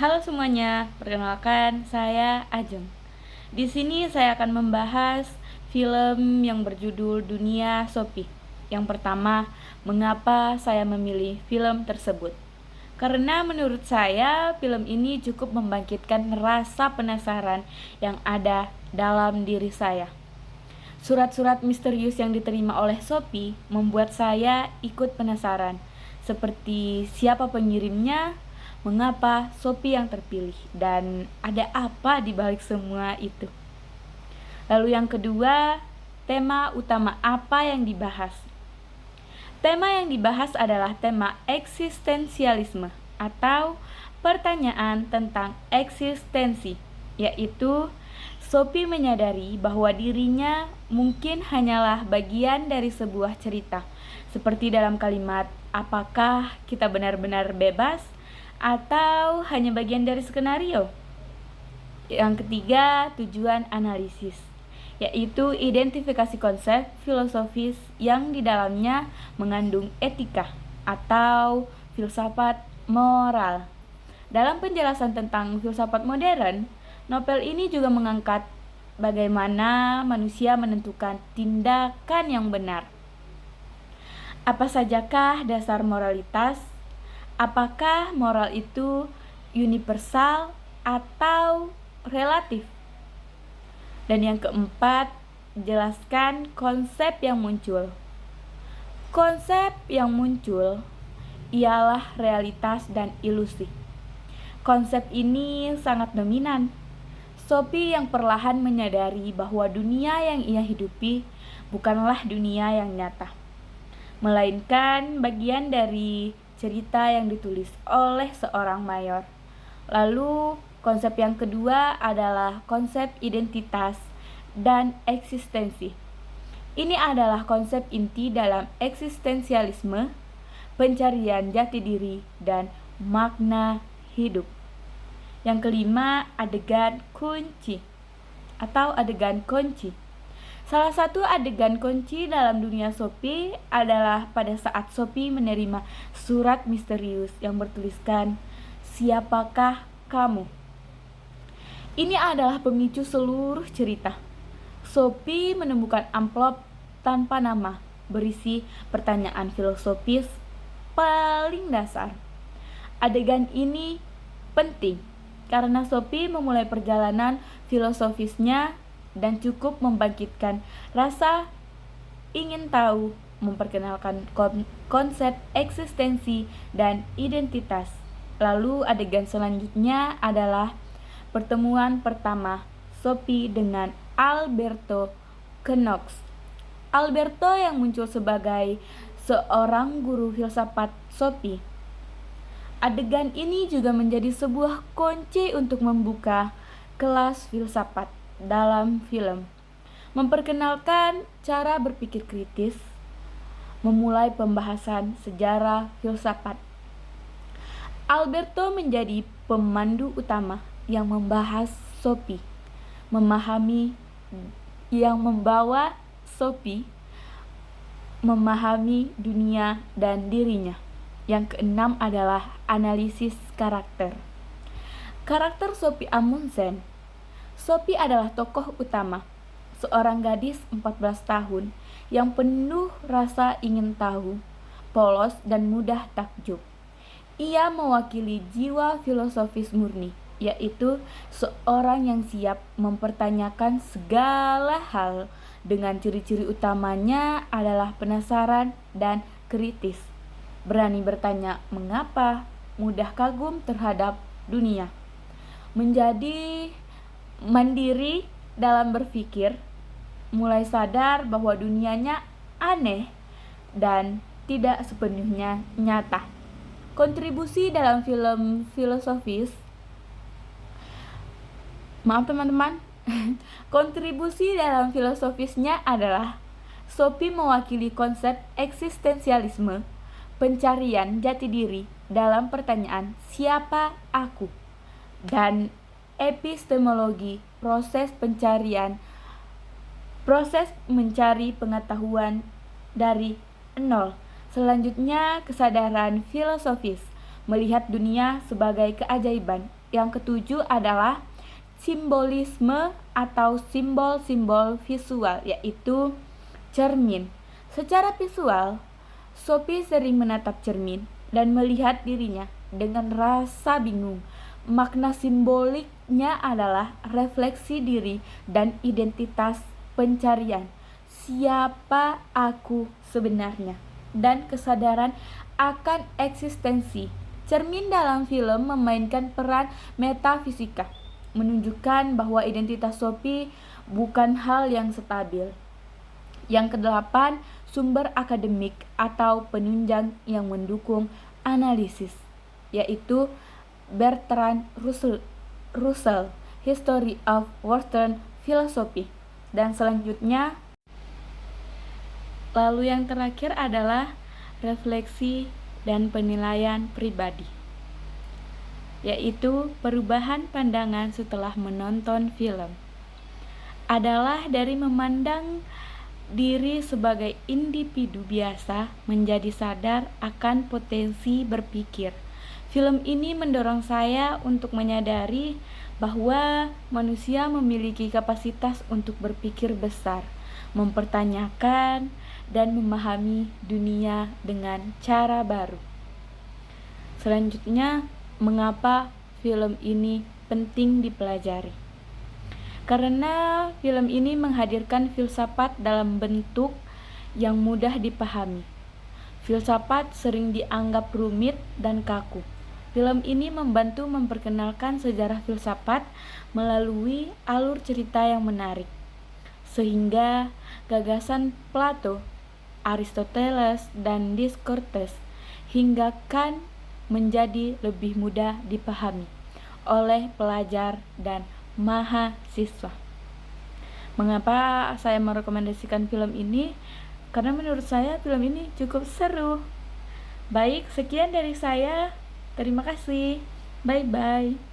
Halo semuanya, perkenalkan saya Ajeng. Di sini saya akan membahas film yang berjudul Dunia Sophie. Yang pertama, mengapa saya memilih film tersebut? Karena menurut saya, film ini cukup membangkitkan rasa penasaran yang ada dalam diri saya. Surat-surat misterius yang diterima oleh Sophie membuat saya ikut penasaran, seperti siapa pengirimnya, mengapa Sophie yang terpilih, dan ada apa di balik semua itu. Lalu yang kedua, tema utama apa yang dibahas. Tema yang dibahas adalah tema eksistensialisme atau pertanyaan tentang eksistensi, yaitu Sophie menyadari bahwa dirinya mungkin hanyalah bagian dari sebuah cerita, seperti dalam kalimat, apakah kita benar-benar bebas atau hanya bagian dari skenario? Yang ketiga, tujuan analisis, yaitu identifikasi konsep filosofis yang di dalamnya mengandung etika atau filsafat moral. Dalam penjelasan tentang filsafat modern, novel ini juga mengangkat bagaimana manusia menentukan tindakan yang benar. Apa sajakah dasar moralitas? Apakah moral itu universal atau relatif? Dan yang keempat, jelaskan konsep yang muncul. Konsep yang muncul ialah realitas dan ilusi. Konsep ini sangat dominan. Sophie yang perlahan menyadari bahwa dunia yang ia hidupi bukanlah dunia yang nyata, melainkan bagian dari cerita yang ditulis oleh seorang mayor. Lalu konsep yang kedua adalah konsep identitas dan eksistensi. Ini adalah konsep inti dalam eksistensialisme, pencarian jati diri dan makna hidup. Yang kelima, adegan kunci atau adegan kunci. Salah satu adegan kunci dalam dunia Sophie adalah pada saat Sophie menerima surat misterius yang bertuliskan, "Siapakah kamu?" Ini adalah pemicu seluruh cerita. Sophie menemukan amplop tanpa nama berisi pertanyaan filosofis paling dasar. Adegan ini penting karena Sophie memulai perjalanan filosofisnya dan cukup membangkitkan rasa ingin tahu, memperkenalkan konsep eksistensi dan identitas. Lalu adegan selanjutnya adalah pertemuan pertama Sophie dengan Alberto Knox. Alberto yang muncul sebagai seorang guru filsafat Sophie. Adegan ini juga menjadi sebuah kunci untuk membuka kelas filsafat dalam film, memperkenalkan cara berpikir kritis, memulai pembahasan sejarah filsafat. Alberto menjadi pemandu utama yang membahas Sophie, yang membawa Sophie memahami dunia dan dirinya. Yang keenam adalah analisis karakter. Karakter Sophie Amundsen. Sophie adalah tokoh utama, seorang gadis 14 tahun yang penuh rasa ingin tahu, polos dan mudah takjub. Ia mewakili jiwa filosofis murni, yaitu seorang yang siap mempertanyakan segala hal dengan ciri-ciri utamanya adalah penasaran dan kritis. Berani bertanya mengapa, mudah kagum terhadap dunia. Menjadi mandiri dalam berpikir, mulai sadar bahwa dunianya aneh dan tidak sepenuhnya nyata. Kontribusi dalam film filosofis kontribusi dalam filosofisnya adalah Sophie mewakili konsep eksistensialisme, pencarian jati diri dalam pertanyaan siapa aku, dan epistemologi, proses mencari pengetahuan dari nol. Selanjutnya, kesadaran filosofis, melihat dunia sebagai keajaiban Yang ketujuh adalah simbolisme atau simbol-simbol visual, yaitu cermin. Secara visual, Sophie sering menatap cermin dan melihat dirinya dengan rasa bingung. Makna simboliknya adalah refleksi diri dan identitas pencarian. Siapa aku sebenarnya? Dan kesadaran akan eksistensi. Cermin dalam film memainkan peran metafisika, menunjukkan bahwa identitas Sophie bukan hal yang stabil. Yang kedelapan, sumber akademik atau penunjang yang mendukung analisis, yaitu Bertrand Russell, History of Western Philosophy. Dan selanjutnya, lalu yang terakhir adalah refleksi dan penilaian pribadi, yaitu perubahan pandangan setelah menonton film. Adalah dari memandang diri sebagai individu biasa menjadi sadar akan potensi berpikir. Film ini mendorong saya untuk menyadari bahwa manusia memiliki kapasitas untuk berpikir besar, mempertanyakan, dan memahami dunia dengan cara baru. Selanjutnya, mengapa film ini penting dipelajari? Karena film ini menghadirkan filsafat dalam bentuk yang mudah dipahami. Filsafat sering dianggap rumit dan kaku. Film ini membantu memperkenalkan sejarah filsafat melalui alur cerita yang menarik, sehingga gagasan Plato, Aristoteles, dan Descartes hinggakan menjadi lebih mudah dipahami oleh pelajar dan mahasiswa. Mengapa saya merekomendasikan film ini? Karena menurut saya film ini cukup seru. Baik, sekian dari saya. Terima kasih. Bye-bye.